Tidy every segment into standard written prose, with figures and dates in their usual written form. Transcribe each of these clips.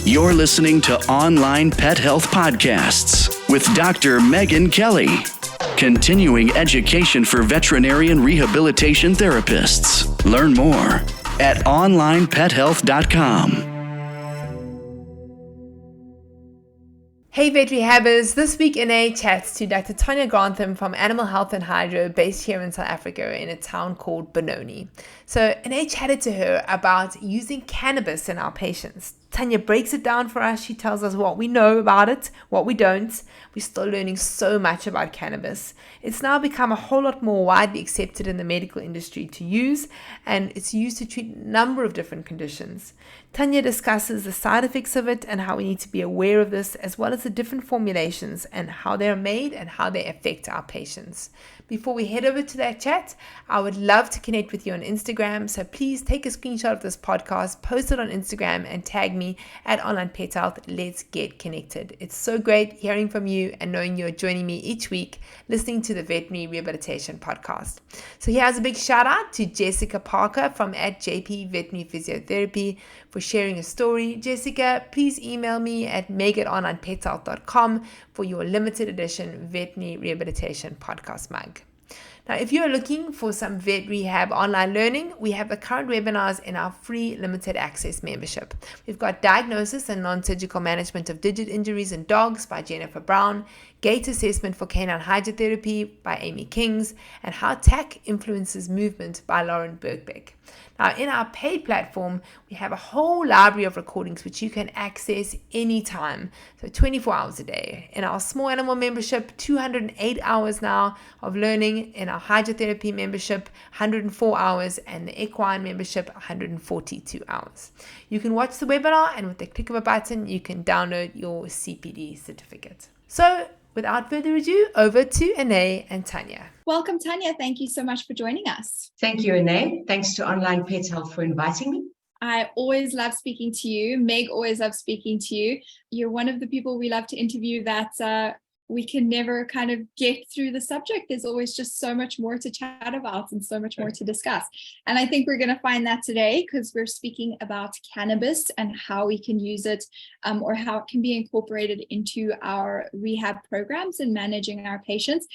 You're listening to Online Pet Health Podcasts with Dr. Megan Kelly. Continuing education for veterinarian rehabilitation therapists. Learn more at onlinepethealth.com. Hey Vet Rehabbers, this week NA chats to Dr. Tanya Grantham from Animal Health and Hydro based here in South Africa in a town called Benoni. So NA chatted to her about using cannabis in our patients. Tanya breaks it down for us. She tells us what we know about it, what we don't. We're still learning so much about cannabis. It's now become a whole lot more widely accepted in the medical industry to use, and it's used to treat a number of different conditions. Tanya discusses the side effects of it and how we need to be aware of this, as well as the different formulations and how they're made and how they affect our patients. Before we head over to that chat, I would love to connect with you on Instagram, so please take a screenshot of this podcast, post it on Instagram, and tag me at Onlinepethealth. Let's get connected. It's so great hearing from you and knowing you're joining me each week listening to the Veterinary Rehabilitation Podcast. So here's a big shout out to Jessica Parker from @JP Veterinary Physiotherapy for sharing a story. Jessica, please email me at meg@onlinepethealth.com for your limited edition Veterinary Rehabilitation Podcast mug. Now, if you're looking for some vet rehab online learning, we have the current webinars in our free limited access membership. We've got Diagnosis and Non-Surgical Management of Digit Injuries in Dogs by Jennifer Brown, Gait Assessment for Canine Hydrotherapy by Amy Kings, and How TAC Influences Movement by Lauren Birkbeck. Now, in our paid platform, we have a whole library of recordings which you can access anytime, so 24 hours a day. In our small animal membership, 208 hours now of learning. In our hydrotherapy membership, 104 hours, and the equine membership, 142 hours. You can watch the webinar, and with the click of a button, you can download your CPD certificate. So, without further ado, over to Anae and Tanya. Welcome, Tanya. Thank you so much for joining us. Thank you, Anae. Thanks to Online Pet Health for inviting me. I always love speaking to you. Meg always loves speaking to you. You're one of the people we love to interview that we can never kind of get through the subject. There's always just so much more to chat about and so much more to discuss. And I think we're going to find that today because we're speaking about cannabis and how we can use it or how it can be incorporated into our rehab programs and managing our patients.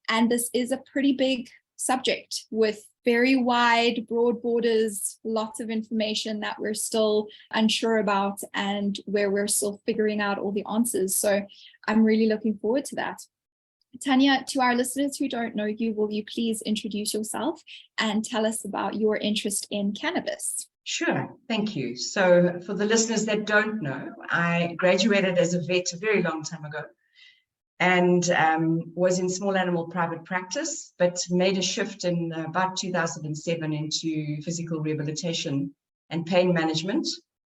And this is a pretty big subject with very wide, broad borders, lots of information that we're still unsure about and where we're still figuring out all the answers. So I'm really looking forward to that. Tanya, to our listeners who don't know you, will you please introduce yourself and tell us about your interest in cannabis? Sure, thank you. So for the listeners that don't know, I graduated as a vet a very long time ago and was in small animal private practice, but made a shift in about 2007 into physical rehabilitation and pain management.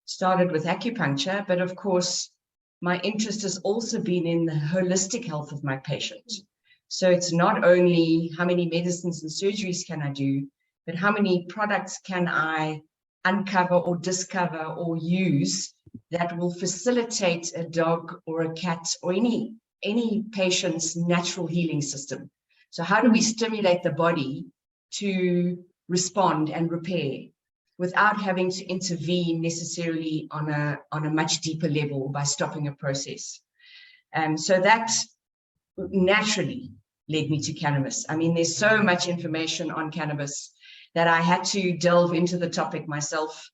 Started with acupuncture, but of course, my interest has also been in the holistic health of my patient. So it's not only how many medicines and surgeries can I do, but how many products can I uncover or discover or use that will facilitate a dog or a cat or any patient's natural healing system. So how do we stimulate the body to respond and repair without having to intervene necessarily on a much deeper level by stopping a process? So that naturally led me to cannabis. I mean, there's so much information on cannabis that I had to delve into the topic myself.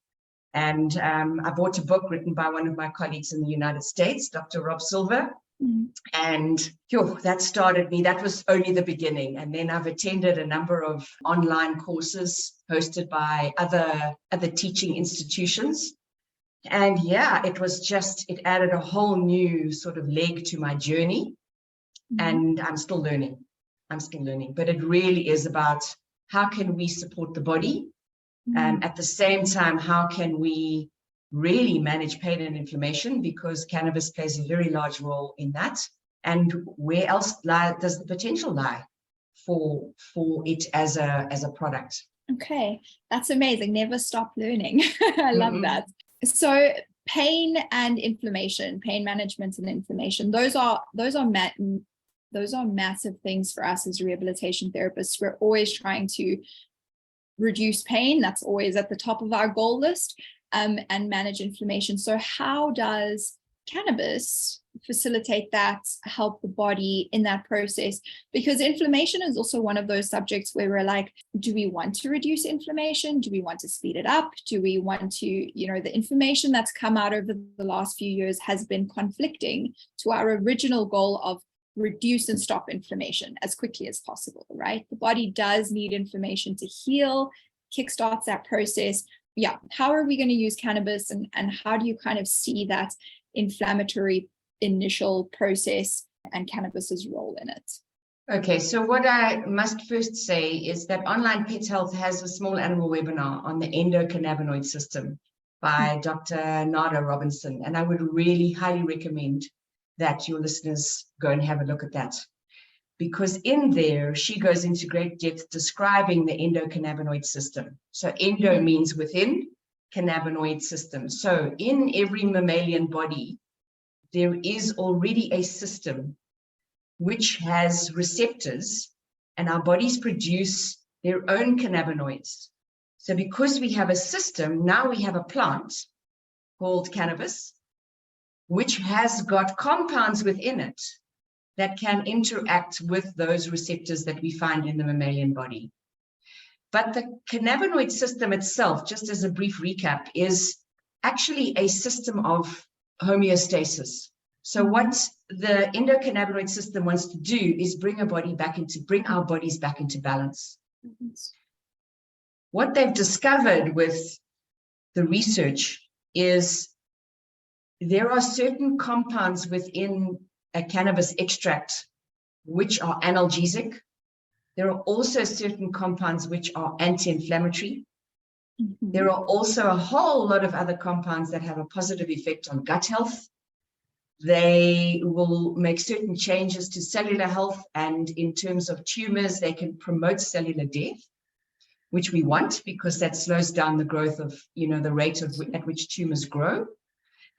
And I bought a book written by one of my colleagues in the United States, Dr. Rob Silver. And that started me. That was only the beginning. And then I've attended a number of online courses hosted by other teaching institutions. And it added a whole new sort of leg to my journey. And I'm still learning. But it really is about how can we support the body? And at the same time, how can we really manage pain and inflammation, because cannabis plays a very large role in that. And where else does the potential lie for it as a product? Okay, that's amazing. Never stop learning. I love that. So pain and inflammation, pain management and inflammation, those are massive things for us as rehabilitation therapists. We're always trying to reduce pain. That's always at the top of our goal list. and manage inflammation. So how does cannabis facilitate that, help the body in that process? Because inflammation is also one of those subjects where we're like, do we want to reduce inflammation? Do we want to speed it up? Do we want to, the information that's come out over the last few years has been conflicting to our original goal of reduce and stop inflammation as quickly as possible, right? The body does need inflammation to heal, kickstarts that process. Yeah, how are we going to use cannabis, and how do you kind of see that inflammatory initial process and cannabis's role in it? Okay, so what I must first say is that Onlinepethealth has a small animal webinar on the endocannabinoid system by Dr. Nada Robinson, and I would really highly recommend that your listeners go and have a look at that, because in there she goes into great depth describing the endocannabinoid system. So endo means within, cannabinoid system. So in every mammalian body, there is already a system which has receptors, and our bodies produce their own cannabinoids. So because we have a system, now we have a plant called cannabis, which has got compounds within it that can interact with those receptors that we find in the mammalian body. But the cannabinoid system itself, just as a brief recap, is actually a system of homeostasis. So what the endocannabinoid system wants to do is bring our bodies back into balance. What they've discovered with the research is there are certain compounds within a cannabis extract which are analgesic. There are also certain compounds which are anti-inflammatory. There are also a whole lot of other compounds that have a positive effect on gut health. They will make certain changes to cellular health, and in terms of tumors, they can promote cellular death, which we want because that slows down the growth of, the rate at which tumors grow.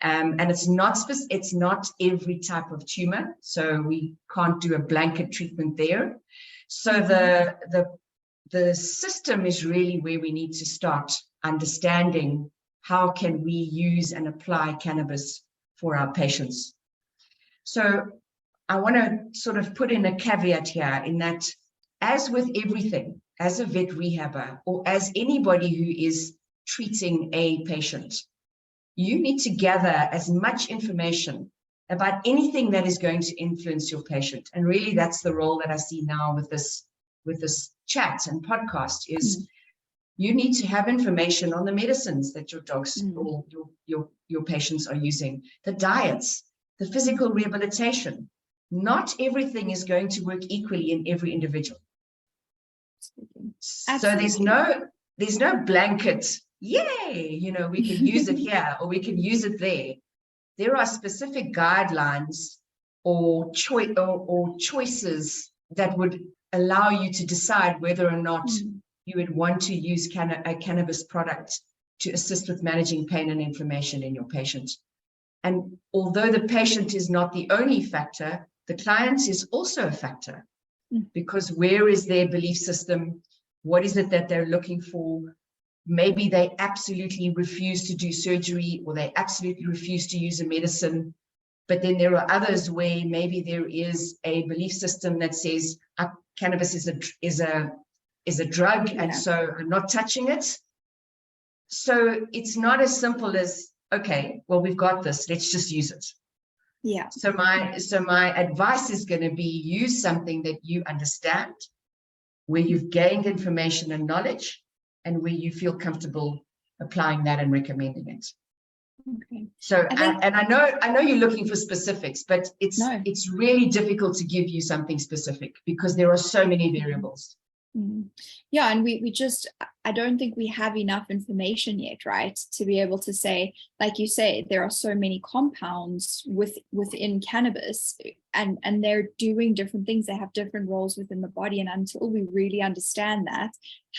And it's not every type of tumor, so we can't do a blanket treatment there. So the system is really where we need to start understanding how can we use and apply cannabis for our patients. So I want to sort of put in a caveat here in that, as with everything, as a vet rehabber or as anybody who is treating a patient, you need to gather as much information about anything that is going to influence your patient. And really that's the role that I see now with this chat and podcast is you need to have information on the medicines that your dogs or your patients are using, the diets, the physical rehabilitation. Not everything is going to work equally in every individual. Absolutely. So there's no blanket, yay, we can use it here or we can use it there. There are specific guidelines or choices that would allow you to decide whether or not you would want to use a cannabis product to assist with managing pain and inflammation in your patient. And although the patient is not the only factor, the client is also a factor, because where is their belief system? What is it that they're looking for? Maybe they absolutely refuse to do surgery, or they absolutely refuse to use a medicine. But then there are others where maybe there is a belief system that says cannabis is a drug, and so I'm not touching it. So it's not as simple as, okay, well, we've got this, let's just use it. Yeah. So my advice is going to be, use something that you understand, where you've gained information and knowledge, and where you feel comfortable applying that and recommending it. Okay. So I know you're looking for specifics, but it's really difficult to give you something specific because there are so many variables. Yeah, and I don't think we have enough information yet, right, to be able to say, like you say, there are so many compounds within cannabis, and they're doing different things. They have different roles within the body, and until we really understand that,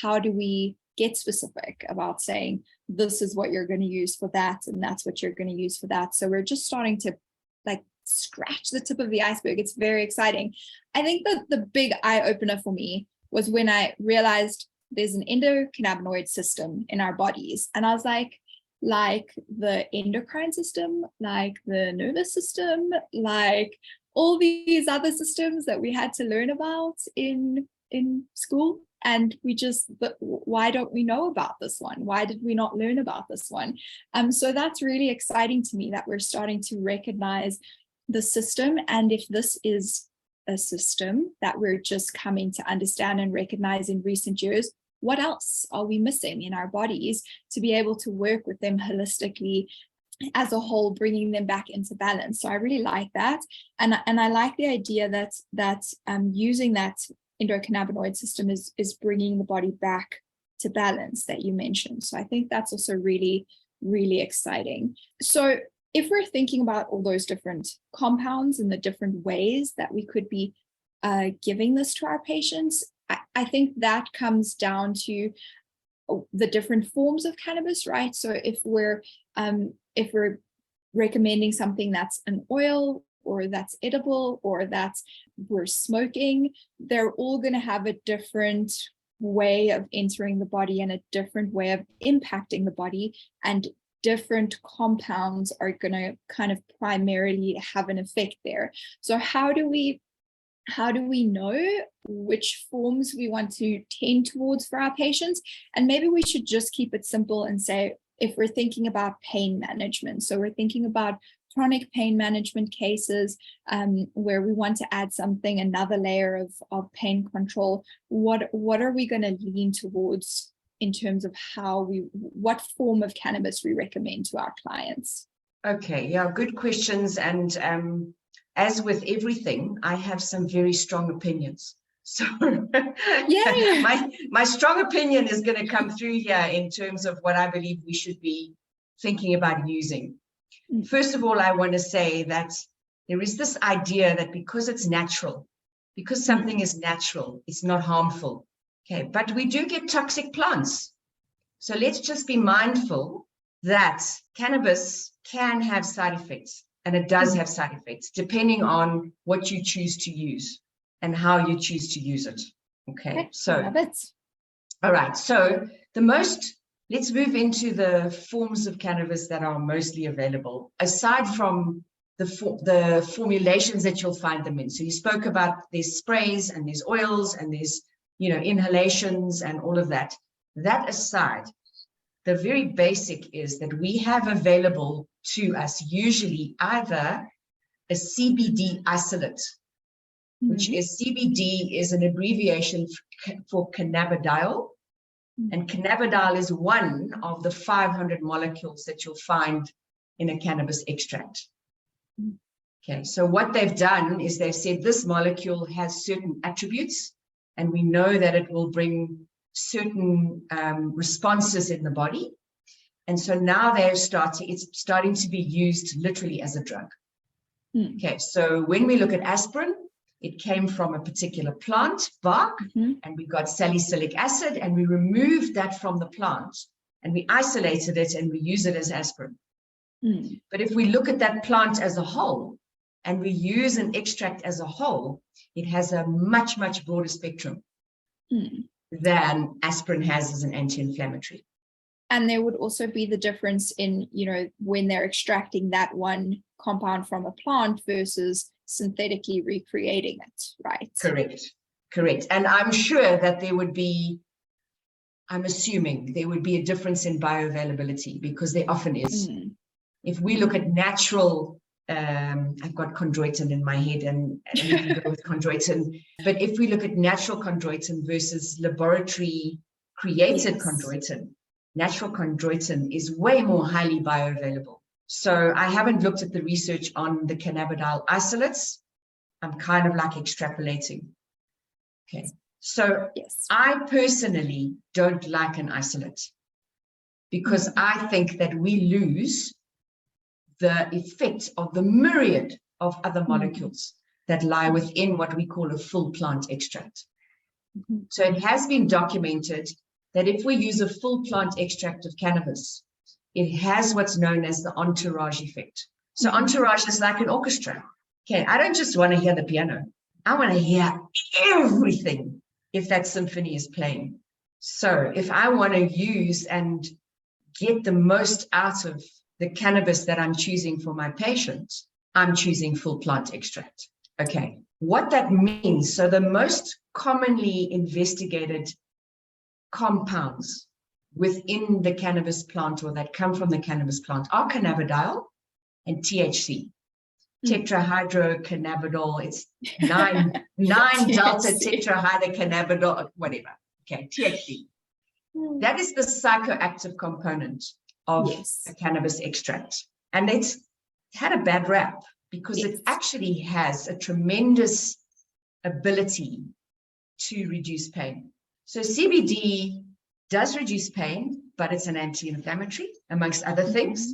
how do we get specific about saying this is what you're going to use for that, and that's what you're going to use for that? So we're just starting to scratch the tip of the iceberg. It's very exciting. I think that the big eye opener for me was when I realized there's an endocannabinoid system in our bodies. And I was like, like the endocrine system, like the nervous system, like all these other systems that we had to learn about in school. And why don't we know about this one? Why did we not learn about this one? So that's really exciting to me, that we're starting to recognize the system. And if this is a system that we're just coming to understand and recognize in recent years, what else are we missing in our bodies to be able to work with them holistically as a whole, bringing them back into balance? So I really like that. And I like the idea that using that endocannabinoid system is bringing the body back to balance that you mentioned. So I think that's also really, really exciting. So if we're thinking about all those different compounds and the different ways that we could be giving this to our patients, I think that comes down to the different forms of cannabis, right? So if we're recommending something that's an oil, or that's edible, or that's we're smoking, they're all going to have a different way of entering the body and a different way of impacting the body, and different compounds are going to kind of primarily have an effect there. So how do we know which forms we want to tend towards for our patients? And maybe we should just keep it simple and say, if we're thinking about pain management, so we're thinking about chronic pain management cases where we want to add something, another layer of pain control, what are we going to lean towards in terms of what form of cannabis we recommend to our clients? Okay, yeah, good questions. And as with everything, I have some very strong opinions. So my strong opinion is going to come through here in terms of what I believe we should be thinking about using. First of all, I want to say that there is this idea that because it's natural, because something is natural, it's not harmful. Okay, but we do get toxic plants. So let's just be mindful that cannabis can have side effects, and it does have side effects depending on what you choose to use and how you choose to use it. Okay, so all right, so let's move into the forms of cannabis that are mostly available, aside from the formulations that you'll find them in. So you spoke about there's sprays and there's oils and there's, inhalations and all of that. That aside, the very basic is that we have available to us usually either a CBD isolate, which is CBD is an abbreviation for cannabidiol. And cannabidiol is one of the 500 molecules that you'll find in a cannabis extract. Okay, so what they've done is they've said this molecule has certain attributes, and we know that it will bring certain responses in the body. And so now it's starting to be used literally as a drug. Okay, so when we look at aspirin, it came from a particular plant, bark, and we got salicylic acid, and we removed that from the plant, and we isolated it, and we use it as aspirin. But if we look at that plant as a whole, and we use an extract as a whole, it has a much, much broader spectrum than aspirin has as an anti-inflammatory. And there would also be the difference in, when they're extracting that one compound from a plant versus synthetically recreating it, right? Correct. And I'm sure that I'm assuming there would be a difference in bioavailability, because there often is. If we look at natural, I've got chondroitin in my head, and we can go with chondroitin, but if we look at natural chondroitin versus laboratory created chondroitin, natural chondroitin is way more highly bioavailable. So I haven't looked at the research on the cannabidiol isolates. I'm kind of like extrapolating. Okay, so I personally don't like an isolate, because I think that we lose the effect of the myriad of other molecules that lie within what we call a full plant extract. So it has been documented that if we use a full plant extract of cannabis, it has what's known as the entourage effect. So entourage is like an orchestra. Okay, I don't just want to hear the piano. I want to hear everything if that symphony is playing. So if I want to use and get the most out of the cannabis that I'm choosing for my patient, I'm choosing full plant extract. Okay, what that means, so the most commonly investigated compounds within the cannabis plant or that come from the cannabis plant are cannabidiol and THC. Tetrahydrocannabinol, it's 9-delta tetrahydrocannabinol, whatever. Okay, THC. That is the psychoactive component of a cannabis extract. And it's had a bad rap because it actually has a tremendous ability to reduce pain. So CBD does reduce pain, but it's an anti-inflammatory, amongst other things.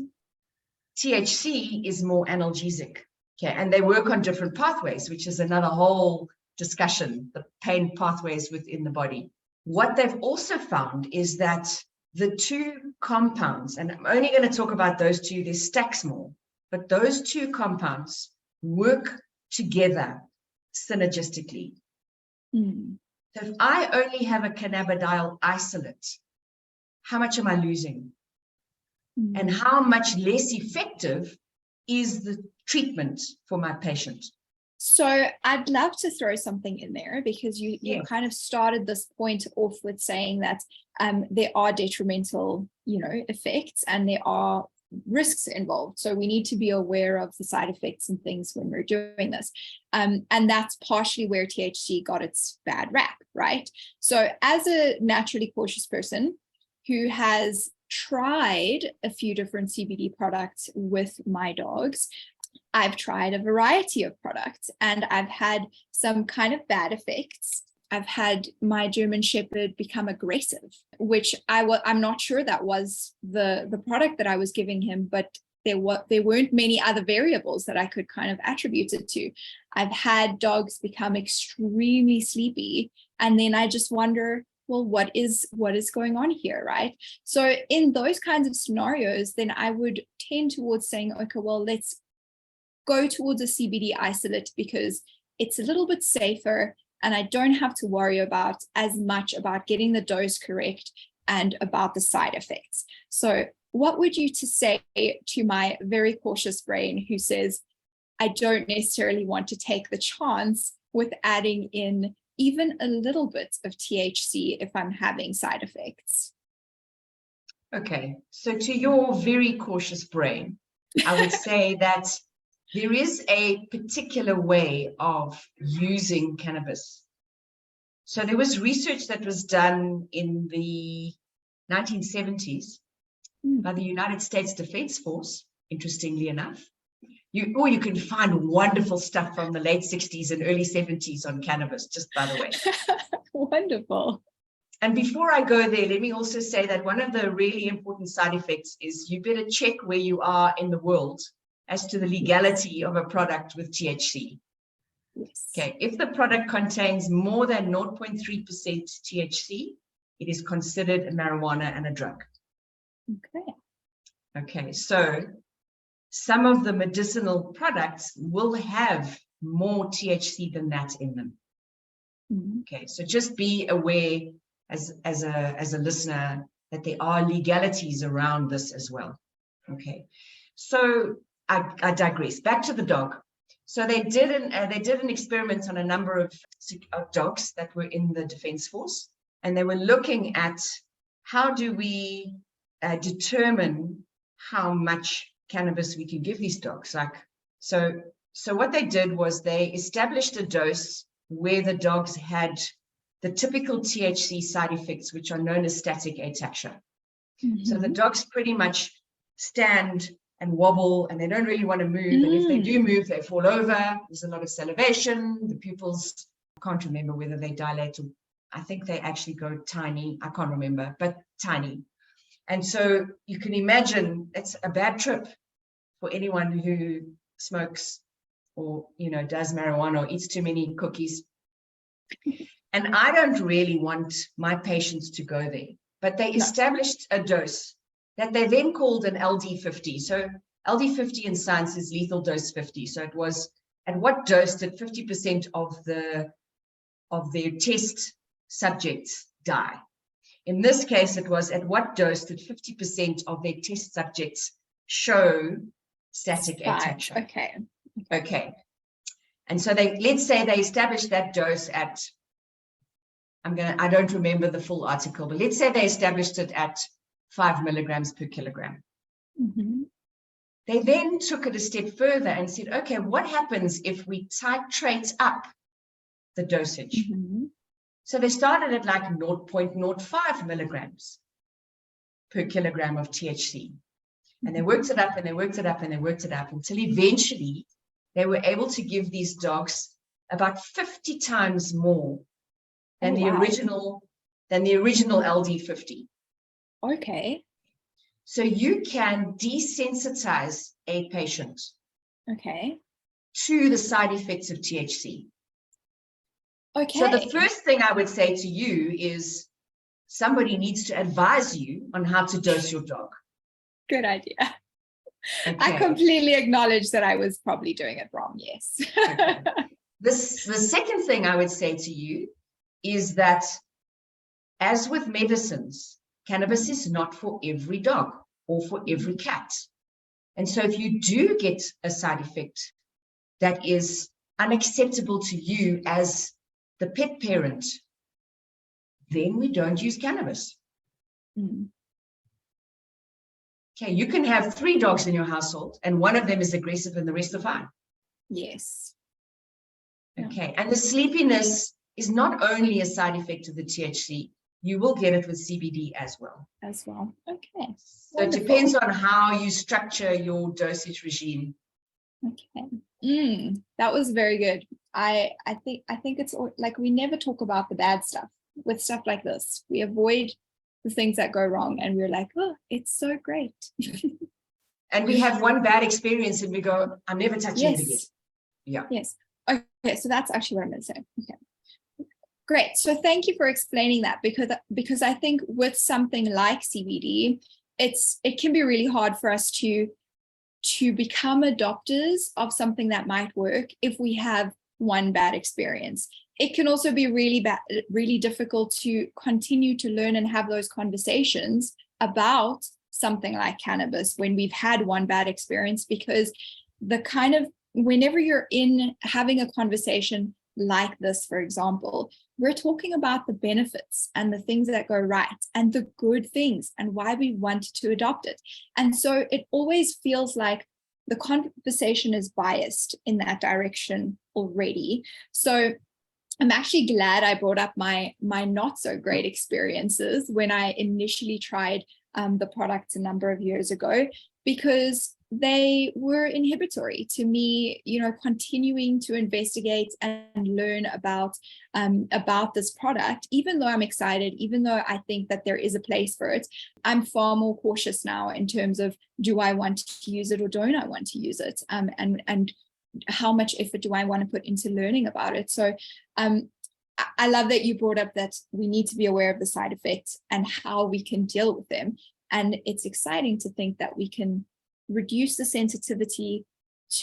THC is more analgesic. Okay, and they work on different pathways, which is another whole discussion, the pain pathways within the body. What they've also found is that the two compounds, and I'm only going to talk about those two, there's stacks more, but those two compounds work together synergistically. So if I only have a cannabidiol isolate, how much am I losing? And how much less effective is the treatment for my patient? So I'd love to throw something in there because you kind of started this point off with saying that there are detrimental, effects and there are risks involved. So we need to be aware of the side effects and things when we're doing this. And that's partially where THC got its bad rap, right? So as a naturally cautious person who has tried a few different CBD products with my dogs, I've tried a variety of products and I've had some kind of bad effects. I've had my German Shepherd become aggressive, which I'm not sure that was the product that I was giving him, but there weren't many other variables that I could kind of attribute it to. I've had dogs become extremely sleepy, and then I just wonder, well, what is going on here, right? So in those kinds of scenarios, then I would tend towards saying, okay, well, let's go towards a CBD isolate because it's a little bit safer and I don't have to worry about as much about getting the dose correct and about the side effects. So what would you to say to my very cautious brain who says, I don't necessarily want to take the chance with adding in even a little bit of THC if I'm having side effects? Okay, so to your very cautious brain, I would say that there is a particular way of using cannabis. So there was research that was done in the 1970s by the United States Defense Force, interestingly enough. You can find wonderful stuff from the late 60s and early 70s on cannabis, just by the way. Wonderful. And before I go there, let me also say that one of the really important side effects is you better check where you are in the world as to the legality of a product with THC. Yes. Okay, if the product contains more than 0.3% THC, it is considered a marijuana and a drug. Okay, so some of the medicinal products will have more THC than that in them. Okay, so just be aware as a listener that there are legalities around this as well. Okay, so I digress. Back to the dog. So they did an experiment on a number of dogs that were in the Defense Force, and they were looking at how do we determine how much cannabis we can give these dogs. So what they did was they established a dose where the dogs had the typical THC side effects, which are known as static ataxia. So the dogs pretty much stand and wobble and they don't really want to move. And if they do move, they fall over. There's a lot of salivation. The pupils, I can't remember whether they dilate or I think they actually go tiny. I can't remember, but tiny. And so you can imagine it's a bad trip for anyone who smokes or, does marijuana or eats too many cookies. And I don't really want my patients to go there, but they established a dose that they then called an LD50. So LD50 in science is lethal dose 50. So it was at what dose did 50% of their test subjects die? In this case, it was at what dose did 50% of their test subjects show static ataxia? Okay. Okay. And so let's say they established that dose at, I don't remember the full article, but let's say they established it at 5 milligrams per kilogram. Mm-hmm. They then took it a step further and said, okay, what happens if we titrate up the dosage? Mm-hmm. So they started at like 0.05 milligrams per kilogram of THC. And they worked it up and they worked it up and they worked it up until eventually they were able to give these dogs about 50 times more than the original LD50. Okay. So you can desensitize a patient to the side effects of THC. Okay. So the first thing I would say to you is somebody needs to advise you on how to dose your dog. Good idea. Okay. I completely acknowledge that I was probably doing it wrong. Yes. Okay. The second thing I would say to you is that, as with medicines, cannabis is not for every dog or for every cat. And so if you do get a side effect that is unacceptable to you as the pet parent, then we don't use cannabis. Mm. Okay, you can have 3 dogs in your household and one of them is aggressive and the rest are fine. Yes. Okay, and the sleepiness is not only a side effect of the THC, you will get it with CBD as well. Okay. So it depends on how you structure your dosage regime. Okay. That was very good. I think it's like we never talk about the bad stuff with stuff like this. We avoid the things that go wrong and we're like, oh, it's so great. And we have one bad experience and we go, I'm never touching it again. Yeah. Yes. Okay. So that's actually what I'm going to say. Okay. Great. So thank you for explaining that, because I think with something like CBD, it can be really hard for us to become adopters of something that might work if we have one bad experience. It can also be really difficult to continue to learn and have those conversations about something like cannabis when we've had one bad experience, because whenever you're in having a conversation like this, for example, we're talking about the benefits and the things that go right and the good things and why we want to adopt it. And so it always feels like the conversation is biased in that direction already. So I'm actually glad I brought up my not so great experiences when I initially tried the products a number of years ago, because they were inhibitory to me, continuing to investigate and learn about this product. Even though I'm excited, even though I think that there is a place for it, I'm far more cautious now in terms of, do I want to use it or don't I want to use it? And how much effort do I want to put into learning about it? So I love that you brought up that we need to be aware of the side effects and how we can deal with them. And it's exciting to think that we can reduce the sensitivity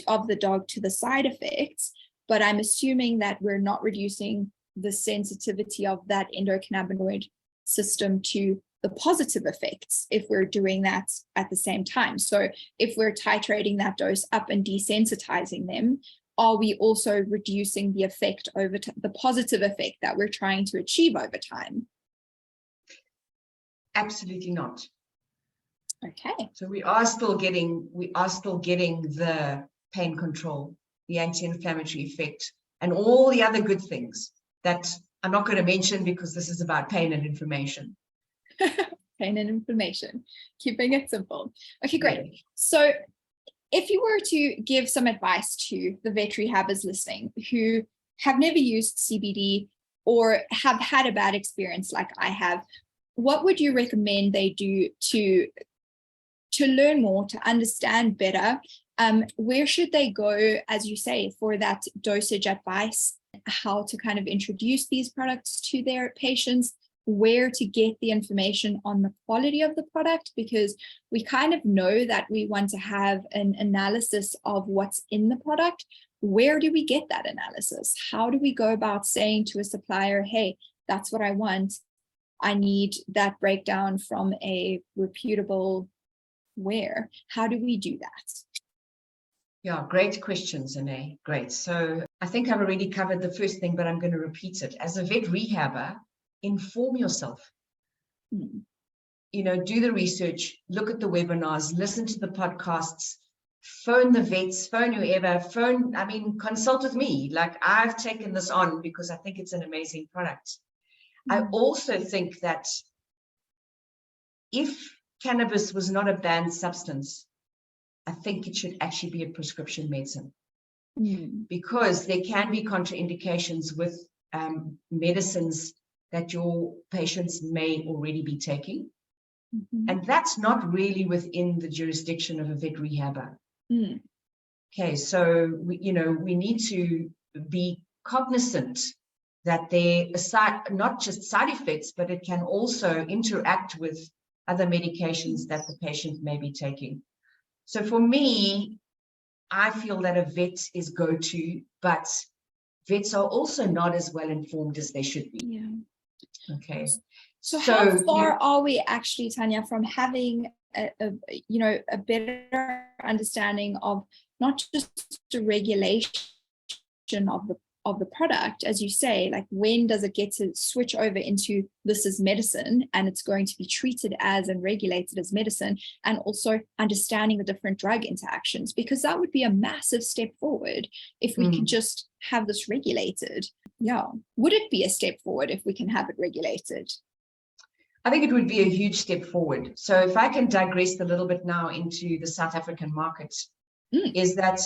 of the dog to the side effects, but I'm assuming that we're not reducing the sensitivity of that endocannabinoid system to the positive effects if we're doing that at the same time. So if we're titrating that dose up and desensitizing them, are we also reducing the effect over the positive effect that we're trying to achieve over time? Absolutely not. Okay. So we are still getting the pain control, the anti-inflammatory effect, and all the other good things that I'm not going to mention because this is about pain and inflammation. Pain and inflammation, keeping it simple. Okay, great. So if you were to give some advice to the vet rehabbers listening who have never used CBD or have had a bad experience like I have, what would you recommend they do to learn more, to understand better? Where should they go, as you say, for that dosage advice, how to kind of introduce these products to their patients, where to get the information on the quality of the product? Because we kind of know that we want to have an analysis of what's in the product. Where do we get that analysis? How do we go about saying to a supplier, hey, that's what I want. I need that breakdown from a reputable where. How do we do that? Yeah, great questions, Ane. Great. So I think I've already covered the first thing, but I'm going to repeat it. As a vet rehabber, inform yourself. You know, do the research, look at the webinars, listen to the podcasts, phone the vets, phone whoever, consult with me. Like, I've taken this on because I think it's an amazing product. I also think that if cannabis was not a banned substance, I think it should actually be a prescription medicine, because there can be contraindications with medicines that your patients may already be taking. And that's not really within the jurisdiction of a vet rehabber. Okay, so we need to be cognizant that there are not just side effects, but it can also interact with other medications that the patient may be taking. So for me, I feel that a vet is go-to, but vets are also not as well informed as they should be. Yeah. Okay. So how far are we actually, Tanya, from having a better understanding of not just the regulation of the product, as you say, like when does it get to switch over into this is medicine and it's going to be treated as and regulated as medicine, and also understanding the different drug interactions, because that would be a massive step forward if we could just have this regulated. Yeah. Would it be a step forward if we can have it regulated? I think it would be a huge step forward. So if I can digress a little bit now into the South African market, is that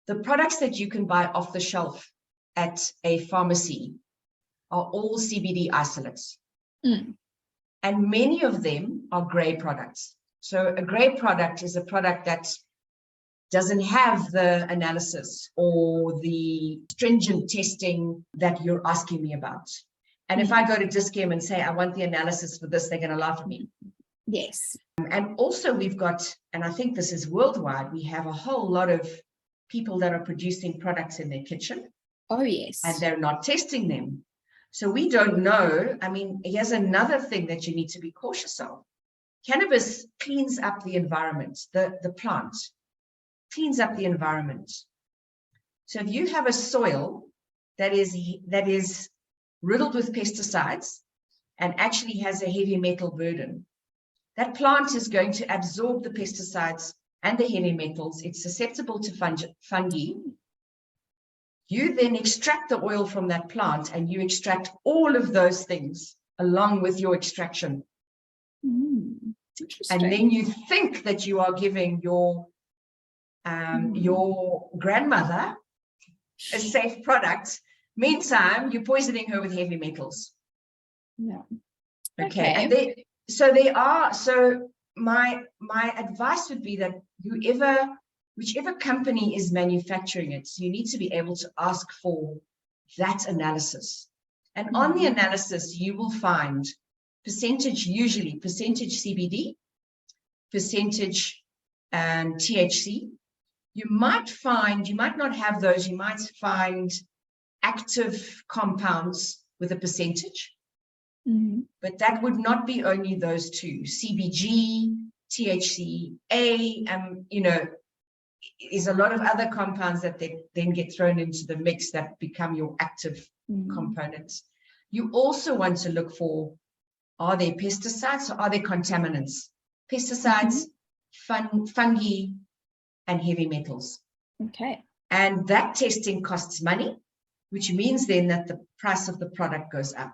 the products that you can buy off the shelf at a pharmacy are all CBD isolates. And many of them are gray products. So a gray product is a product that doesn't have the analysis or the stringent testing that you're asking me about. And if I go to Dis-Chem and say, I want the analysis for this, they're going to laugh at me. Yes. And also we've got, and I think this is worldwide, we have a whole lot of people that are producing products in their kitchen. Oh, yes. And they're not testing them. So we don't know. I mean, here's another thing that you need to be cautious of. Cannabis cleans up the environment, the plant cleans up the environment. So if you have a soil that is riddled with pesticides and actually has a heavy metal burden, that plant is going to absorb the pesticides and the heavy metals. It's susceptible to fungi. You then extract the oil from that plant and you extract all of those things along with your extraction. And then you think that you are giving your grandmother a safe product. Meantime, you're poisoning her with heavy metals. Yeah. Okay. And my advice would be that whichever company is manufacturing it, you need to be able to ask for that analysis. And on the analysis, you will find usually percentage CBD, percentage THC. You might not have those, you might find active compounds with a percentage. But that would not be only those two, CBG, THCA, is a lot of other compounds that then get thrown into the mix that become your active components. You also want to look for, are there pesticides or are there contaminants? Pesticides, fungi, and heavy metals. Okay. And that testing costs money, which means then that the price of the product goes up.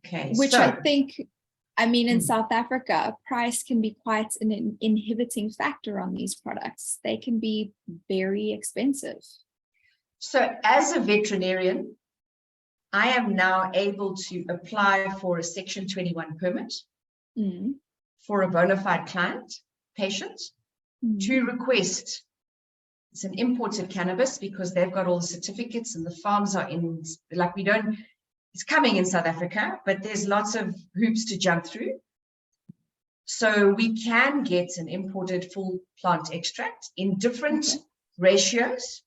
Okay. Which I think, in South Africa, price can be quite an inhibiting factor on these products. They can be very expensive. So as a veterinarian, I am now able to apply for a Section 21 permit for a bona fide patient to request. It's an imported cannabis because they've got all the certificates and the farms are in, it's coming in South Africa, but there's lots of hoops to jump through. So we can get an imported full plant extract in different ratios,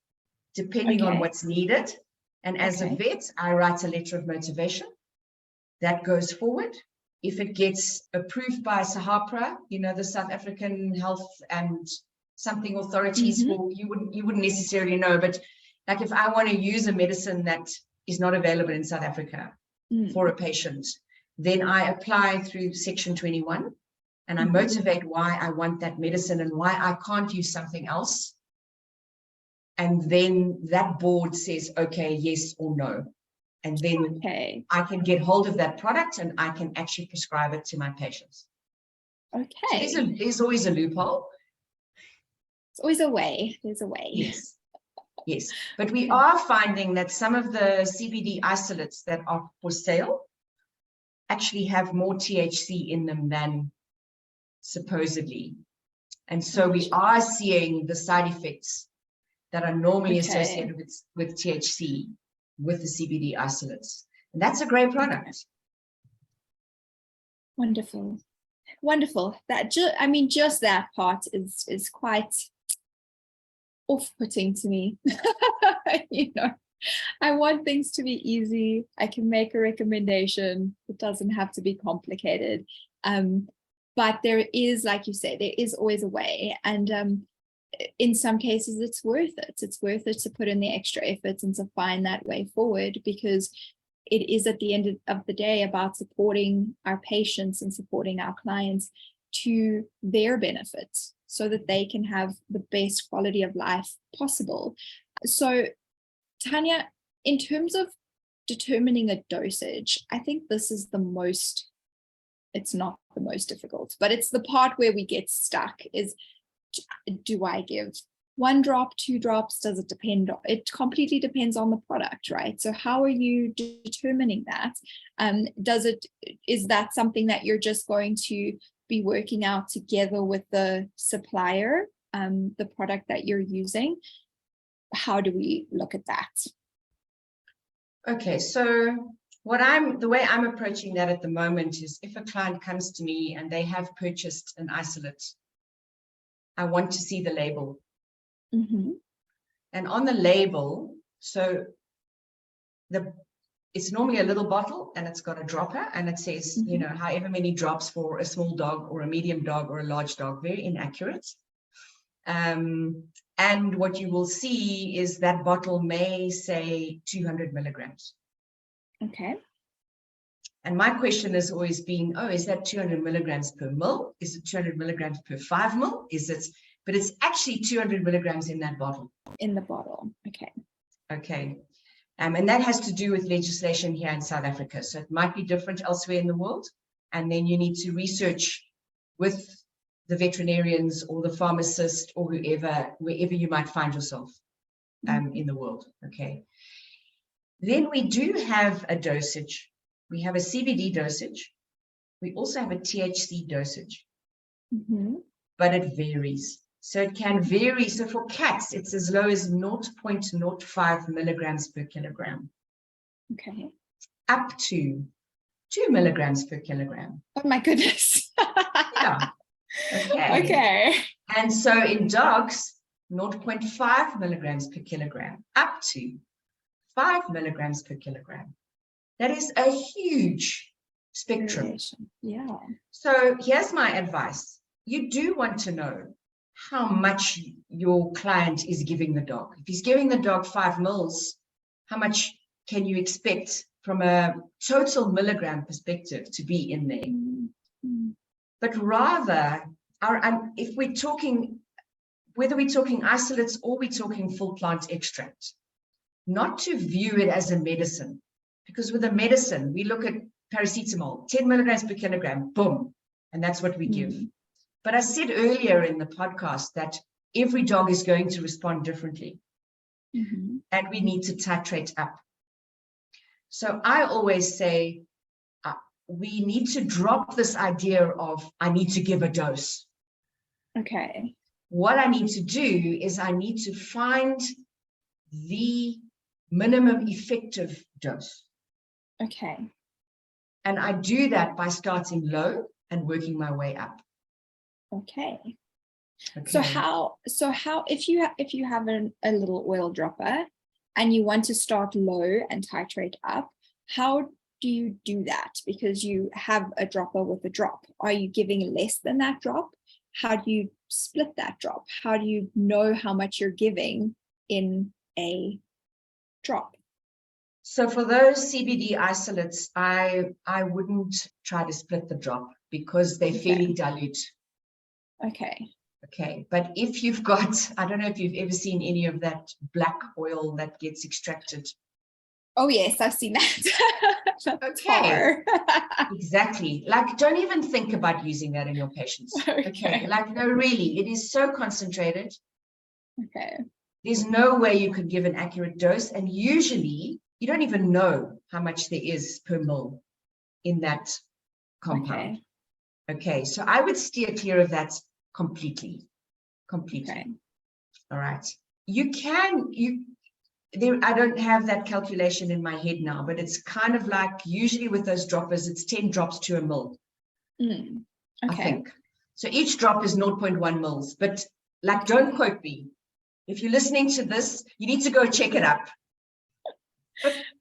depending on what's needed. And as a vet, I write a letter of motivation that goes forward. If it gets approved by SAHPRA, the South African Health and something authorities, you wouldn't necessarily know, but like if I want to use a medicine that is not available in South Africa for a patient, then I apply through Section 21 and I motivate why I want that medicine and why I can't use something else. And then that board says, okay, yes or no. And then I can get hold of that product and I can actually prescribe it to my patients. Okay. So there's always a loophole. It's always a way. There's a way. Yes. Yes. But we are finding that some of the CBD isolates that are for sale actually have more THC in them than supposedly. And so we are seeing the side effects that are normally associated with THC with the CBD isolates. And that's a great product. Wonderful. Wonderful. Just that part is quite off-putting to me. I want things to be easy. I can make a recommendation. It doesn't have to be complicated. But there is, like you say, there is always a way. And in some cases, it's worth it. It's worth it to put in the extra efforts and to find that way forward, because it is at the end of the day about supporting our patients and supporting our clients to their benefits so that they can have the best quality of life possible. So, Tanya, in terms of determining a dosage, I think this is it's not the most difficult, but it's the part where we get stuck is, do I give 1 drop, 2 drops? Does it depend? It completely depends on the product, right? So how are you determining that? Is that something that you're just going to be working out together with the supplier, the product that you're using? How do we look at that? Okay, so the way I'm approaching that at the moment is, if a client comes to me and they have purchased an isolate, I want to see the label. And on the label, so it's normally a little bottle and it's got a dropper and it says, however many drops for a small dog or a medium dog or a large dog, very inaccurate. And what you will see is that bottle may say 200 milligrams. Okay. And my question has always been, is that 200 milligrams per mil? Is it 200 milligrams per 5 mil? But it's actually 200 milligrams in that bottle. In the bottle. Okay. Okay. And that has to do with legislation here in South Africa. So it might be different elsewhere in the world. And then you need to research with the veterinarians or the pharmacist or wherever you might find yourself in the world. Okay. Then we do have a dosage. We have a CBD dosage. We also have a THC dosage, but it varies. So it can vary. So for cats, it's as low as 0.05 milligrams per kilogram. Okay. Up to 2 milligrams per kilogram. Oh my goodness. Yeah. Okay. Okay. And so in dogs, 0.5 milligrams per kilogram, up to 5 milligrams per kilogram. That is a huge spectrum. Variation. Yeah. So here's my advice. You do want to know how much your client is giving the dog. If he's giving the dog 5 mils, how much can you expect from a total milligram perspective to be in there? But rather, if we're talking, whether we're talking isolates or we're talking full plant extract, not to view it as a medicine, because with a medicine, we look at paracetamol, 10 milligrams per kilogram, boom, and that's what we give. But I said earlier in the podcast that every dog is going to respond differently, and we need to titrate up. So I always say, we need to drop this idea of, I need to give a dose. Okay. What I need to do is I need to find the minimum effective dose. Okay. And I do that by starting low and working my way up. Okay. So how if you have a little oil dropper, and you want to start low and titrate up, how do you do that? Because you have a dropper with a drop. Are you giving less than that drop? How do you split that drop? How do you know how much you're giving in a drop? So for those CBD isolates, I wouldn't try to split the drop because they're fairly dilute. Okay. Okay, but if you've got, I don't know if you've ever seen any of that black oil that gets extracted. Oh yes, I've seen that. Okay. Exactly. Like, don't even think about using that in your patients. Okay. Like, no, really, it is so concentrated. Okay. There's no way you could give an accurate dose, and usually you don't even know how much there is per mil in that compound. Okay, so I would steer clear of that completely. Okay. All right. I don't have that calculation in my head now, but it's kind of like usually with those droppers, it's 10 drops to a mil. I think. So each drop is 0.1 mils, but like, don't quote me. If you're listening to this, you need to go check it up.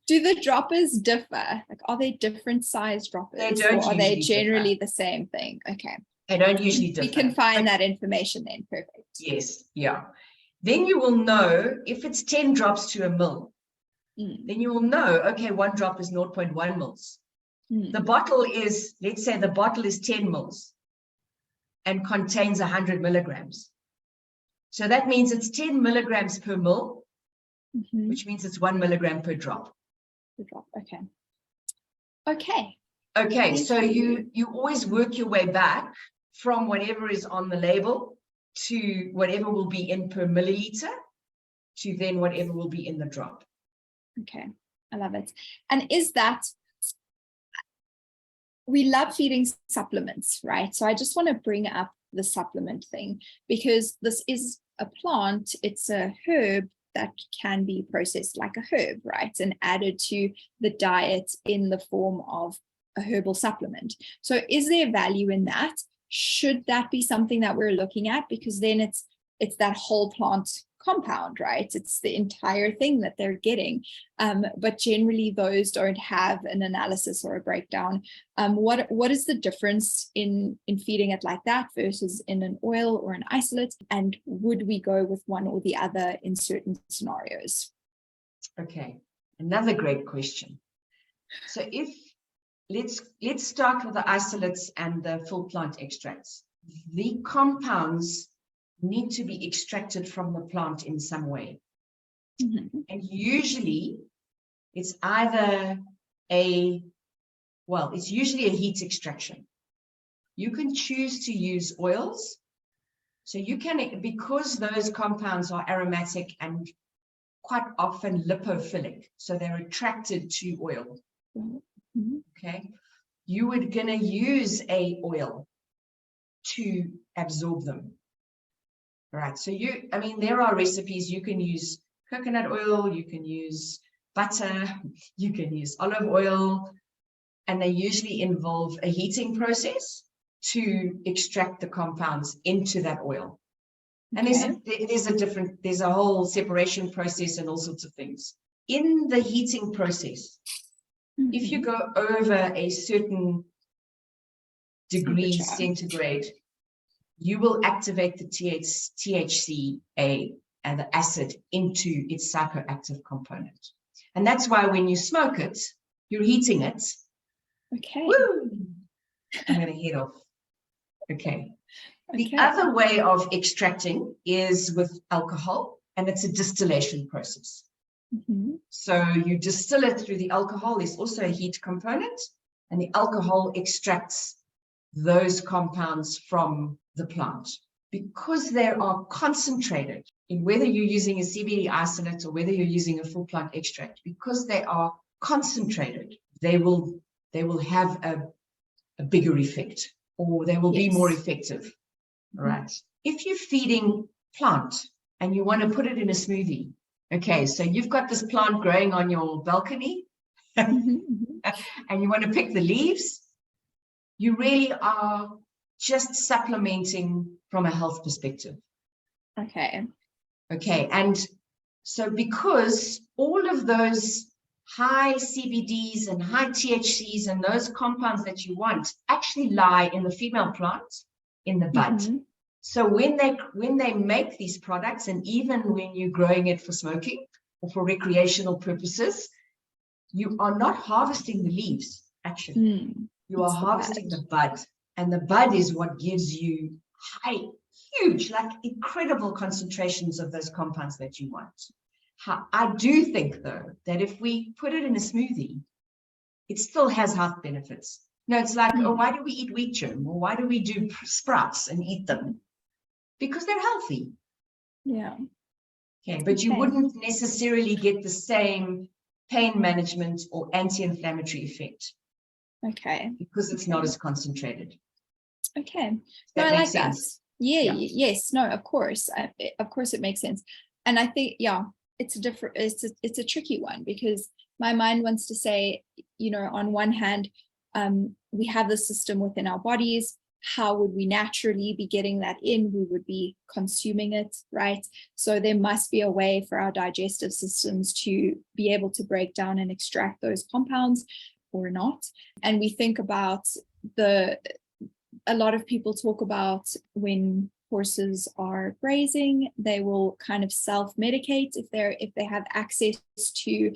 Do the droppers differ? Like, are they different size droppers? They don't. Or are they generally the same thing? Okay. They don't usually differ. We can find that information then. Perfect. Yes. Yeah. Then you will know if it's 10 drops to a mil, then you will know, okay, one drop is 0.1 mils. The bottle is, let's say the bottle is 10 mils and contains 100 milligrams. So that means it's 10 milligrams per mil, which means it's 1 milligram per drop. Okay. Okay. Okay, so you always work your way back from whatever is on the label to whatever will be in per milliliter to then whatever will be in the drop. Okay, I love it. And is that, we love feeding supplements, right? So I just want to bring up the supplement thing, because this is a plant, it's a herb that can be processed like a herb, right? And added to the diet in the form of a herbal supplement. So is there value in that? Should that be something that we're looking at? Because then it's that whole plant compound, right? It's the entire thing that they're getting. But generally those don't have an analysis or a breakdown. What is the difference in feeding it like that versus in an oil or an isolate? And would we go with one or the other in certain scenarios? Okay, another great question. So let's start with the isolates and the full plant extracts. The compounds need to be extracted from the plant in some way. And usually it's either it's usually a heat extraction. You can choose to use oils. So you can, because those compounds are aromatic and quite often lipophilic, so they're attracted to oil. Okay, you would gonna use a oil to absorb them. Right, so there are recipes. You can use coconut oil, you can use butter, you can use olive oil, and they usually involve a heating process to extract the compounds into that oil. And there's a whole separation process and all sorts of things. In the heating process, if you go over a certain degree centigrade, you will activate the THCA and the acid into its psychoactive component. And that's why when you smoke it, you're heating it. Okay. Woo! I'm going to head off. Okay. The other way of extracting is with alcohol, and it's a distillation process. So you distill it through the alcohol. There's also a heat component, and the alcohol extracts those compounds from the plant. Because they are concentrated, in whether you're using a CBD isolate or whether you're using a full plant extract, because they are concentrated, they will have a bigger effect, or they will be more effective. Right. If you're feeding plant and you want to put it in a smoothie, okay, so you've got this plant growing on your balcony and you want to pick the leaves, you really are just supplementing from a health perspective. Okay. Okay, and So because all of those high CBDs and high THCs and those compounds that you want actually lie in the female plant, in the bud. Mm-hmm. So when they make these products, and even when you're growing it for smoking or for recreational purposes, you are not harvesting the leaves, actually. You are harvesting the bud. And the bud is what gives you huge, like incredible concentrations of those compounds that you want. I do think, though, that if we put it in a smoothie, it still has health benefits. It's like, oh, why do we eat wheat germ? Or why do we do sprouts and eat them? Because they're healthy. Yeah. Okay, but you wouldn't necessarily get the same pain management or anti-inflammatory effect. Okay. Because it's not as concentrated. Okay. That I makes like sense. that. Yeah. Yes. No, of course. Of course it makes sense. And I think, it's a tricky one, because my mind wants to say, on one hand, we have the system within our bodies. How would we naturally be getting that in? We would be consuming it, right? So there must be a way for our digestive systems to be able to break down and extract those compounds or not. And we think about a lot of people talk about when horses are grazing, they will kind of self-medicate if they have access to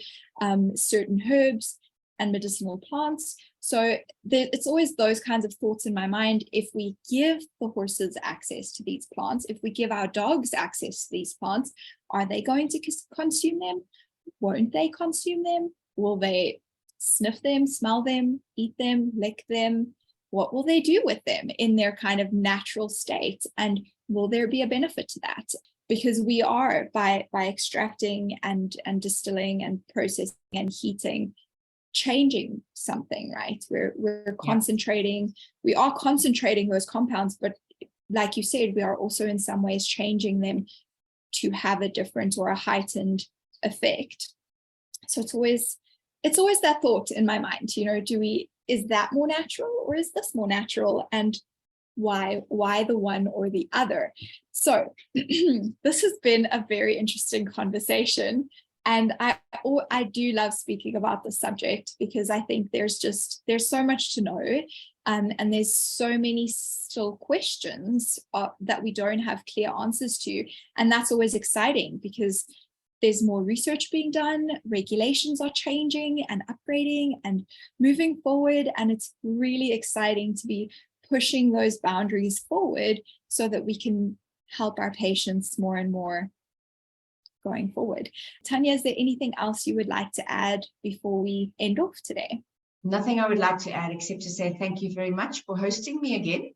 certain herbs and medicinal plants. So it's always those kinds of thoughts in my mind. If we give the horses access to these plants, if we give our dogs access to these plants, are they going to consume them? Won't they consume them? Will they sniff them, smell them, eat them, lick them? What will they do with them in their kind of natural state? And will there be a benefit to that? Because we are, by extracting and distilling and processing and heating, changing something, right? We're concentrating, we are concentrating those compounds, but like you said, we are also in some ways changing them to have a different or a heightened effect. So it's always that thought in my mind, is that more natural or is this more natural? And why the one or the other? So this has been a very interesting conversation. And I do love speaking about this subject, because I think there's so much to know, and there's so many still questions that we don't have clear answers to. And that's always exciting, because there's more research being done, regulations are changing and upgrading and moving forward. And it's really exciting to be pushing those boundaries forward so that we can help our patients more and more going forward. Tanya, is there anything else you would like to add before we end off today? Nothing I would like to add, except to say thank you very much for hosting me again.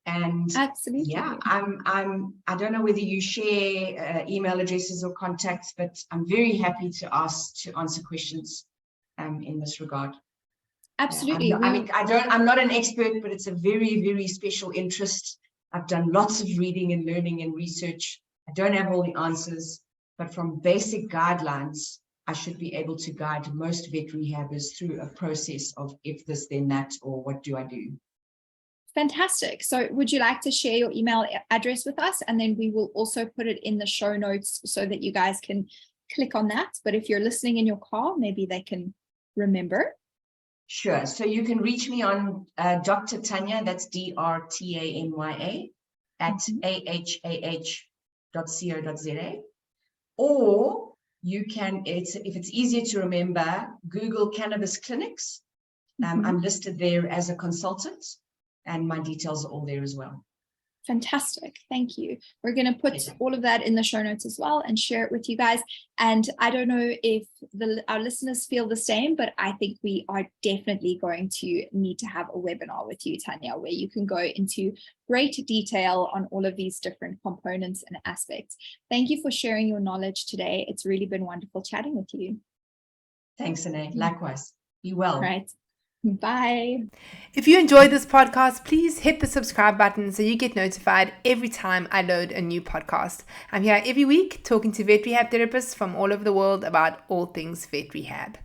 And absolutely, yeah, I don't know whether you share email addresses or contacts, but I'm very happy to answer questions in this regard. Absolutely. I'm not an expert, but it's a very, very special interest. I've done lots of reading and learning and research. I don't have all the answers, but from basic guidelines, I should be able to guide most vet rehabbers through a process of if this, then that, or what do I do? Fantastic. So would you like to share your email address with us? And then we will also put it in the show notes so that you guys can click on that. But if you're listening in your car, maybe they can remember. Sure. So you can reach me on Dr. Tanya, that's DRTANYA, at ahah.co.za. Or you can, if it's easier to remember, Google Cannabis Clinics. I'm listed there as a consultant, and my details are all there as well. Fantastic. Thank you. We're going to put all of that in the show notes as well and share it with you guys. And I don't know if our listeners feel the same, but I think we are definitely going to need to have a webinar with you, Tanya, where you can go into great detail on all of these different components and aspects. Thank you for sharing your knowledge today. It's really been wonderful chatting with you. Thanks, Anae. Likewise. Be well. Right. Bye. If you enjoyed this podcast, please hit the subscribe button so you get notified every time I load a new podcast. I'm here every week talking to vet rehab therapists from all over the world about all things vet rehab.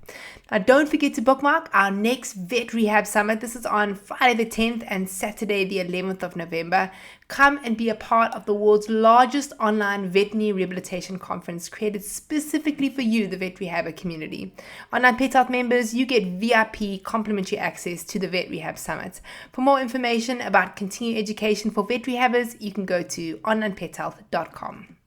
Now, don't forget to bookmark our next Vet Rehab Summit. This is on Friday the 10th and Saturday the 11th of November. Come and be a part of the world's largest online veterinary rehabilitation conference created specifically for you, the Vet Rehabber community. Online Pet Health members, you get VIP complimentary access to the Vet Rehab Summit. For more information about continuing education for vet rehabbers, you can go to onlinepethealth.com.